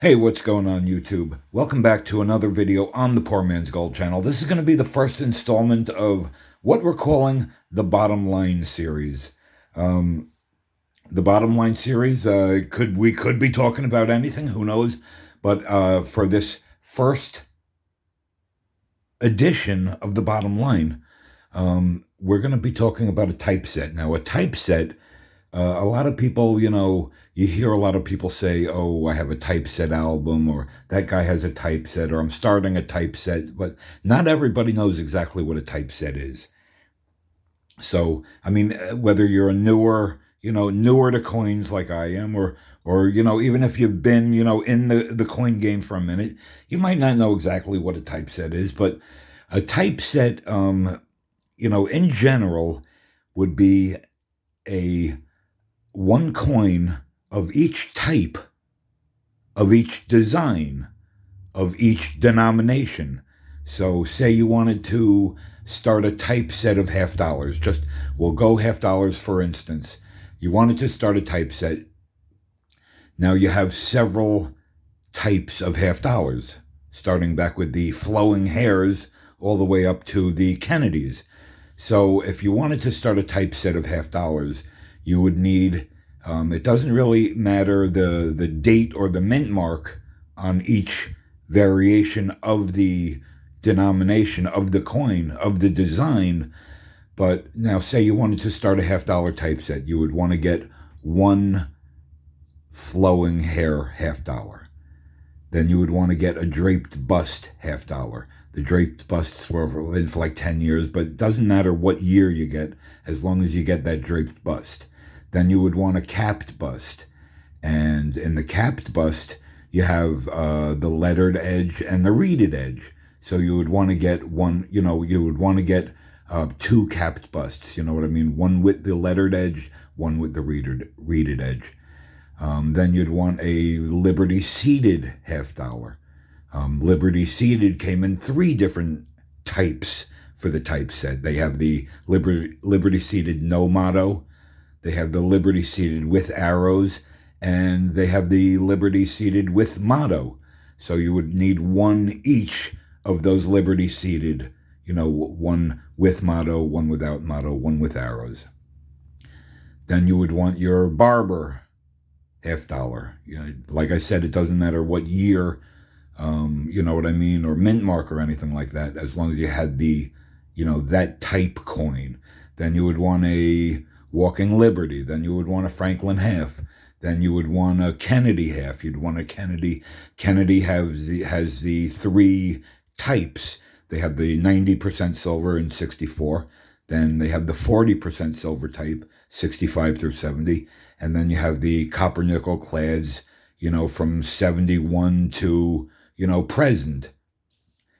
Hey, what's going on YouTube? Welcome back to another video on the Poor Man's Gold channel. This is going to be the first installment of what we're calling the Bottom Line series. Um, the Bottom Line series, we could be talking about anything, who knows? But for this first edition of the Bottom Line, we're going to be talking about a typeset. Now, a typeset, a lot of people, you hear a lot of people say, oh, I have a typeset album, or that guy has a typeset, or I'm starting a typeset, but not everybody knows exactly what a typeset is. So, I mean, whether you're a newer to coins like I am, or, even if you've been, in the coin game for a minute, you might not know exactly what a typeset is, but a typeset, in general would be a one coin of each type, of each design, of each denomination. So say you wanted to start a typeset of half dollars. We'll go half dollars for instance. You wanted to start a typeset. Now you have several types of half dollars, starting back with the flowing hairs all the way up to the Kennedys. So if you wanted to start a typeset of half dollars, you would need, it doesn't really matter the date or the mint mark on each variation of the denomination of the coin, of the design. But now say you wanted to start a half dollar typeset, you would want to get one flowing hair half dollar. Then you would want to get a draped bust half dollar. The draped busts were in for like 10 years, but it doesn't matter what year you get as long as you get that draped bust. Then you would want a capped bust. And in the capped bust, you have the lettered edge and the reeded edge. So you would want to get you would want to get two capped busts. You know what I mean? One with the lettered edge, one with the reeded edge. Then you'd want a Liberty seated half dollar. Liberty seated came in three different types for the typeset. They have the Liberty seated no motto, they have the Liberty seated with arrows, and they have the Liberty seated with motto. So you would need one each of those Liberty seated, one with motto, one without motto, one with arrows. Then you would want your barber half dollar. Like I said, it doesn't matter what year, you know what I mean, or mint mark or anything like that, as long as you had the, that type coin. Then you would want a Walking Liberty. Then you would want a Franklin half. Then you would want a Kennedy half. You'd want a Kennedy. Kennedy has the three types. They have the 90% silver in 64. Then they have the 40% silver type, 65 through 70. And then you have the copper nickel clads, from 71 to, present.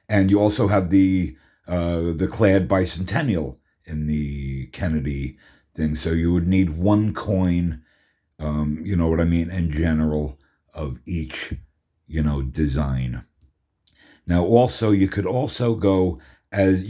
And you also have the clad bicentennial in the Kennedy thing. So you would need one coin, you know what I mean, in general, of each, design. Now, also, you could also go as,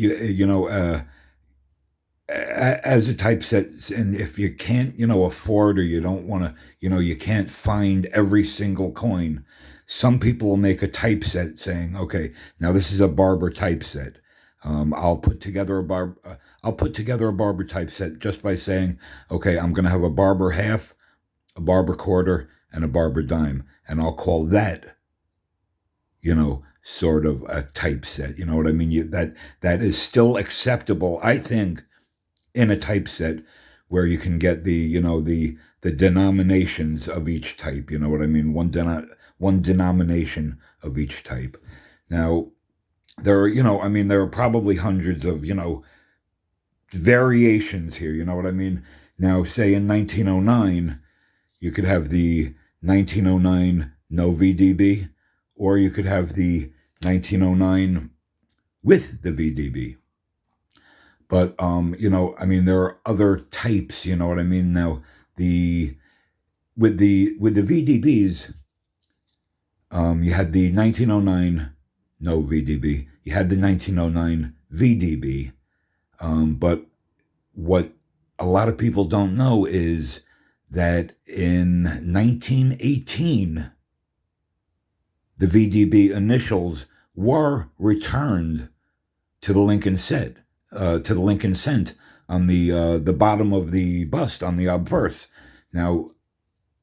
as a typeset, and if you can't, afford, or you don't want to, you can't find every single coin, some people will make a typeset saying, okay, now this is a barber typeset. I'll put together a barber typeset just by saying, okay, I'm going to have a barber half, a barber quarter, and a barber dime, and I'll call that, sort of a typeset. You know what I mean? That is still acceptable, I think, in a typeset where you can get the denominations of each type. You know what I mean? One denomination of each type. Now, there are probably hundreds of, variations here. You know what I mean? Now, say in 1909, you could have the 1909 no VDB, or you could have the 1909 with the VDB. But there are other types. You know what I mean? Now, with the VDBs, you had the 1909 no VDB. You had the 1909 VDB. But what a lot of people don't know is that in 1918, the VDB initials were returned to the Lincoln set, to the Lincoln cent on the bottom of the bust on the obverse. Now,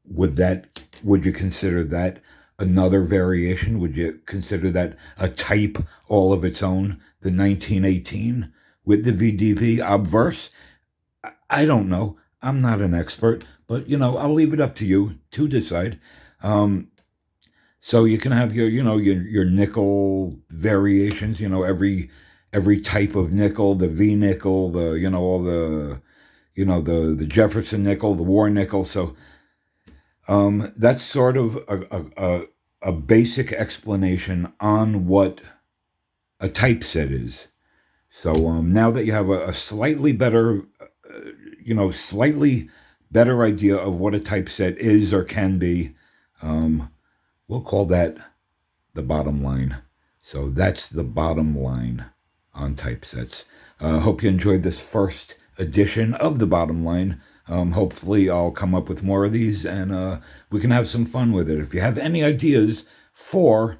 would you consider that another variation? Would you consider that a type all of its own? The 1918 with the VDB obverse? I don't know. I'm not an expert, but I'll leave it up to you to decide. Um, so you can have your nickel variations. Every type of nickel, the V nickel, the all the the Jefferson nickel, the war nickel. So that's sort of a basic explanation on what a typeset is. So now that you have a slightly better, slightly better idea of what a typeset is or can be, we'll call that the bottom line. So that's the bottom line on typesets. Hope you enjoyed this first edition of the bottom line. Hopefully, I'll come up with more of these and we can have some fun with it. If you have any ideas for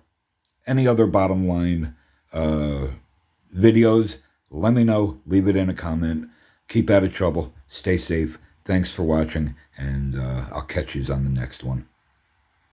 any other bottom line videos, let me know. Leave it in a comment. Keep out of trouble. Stay safe. Thanks for watching, and I'll catch you on the next one.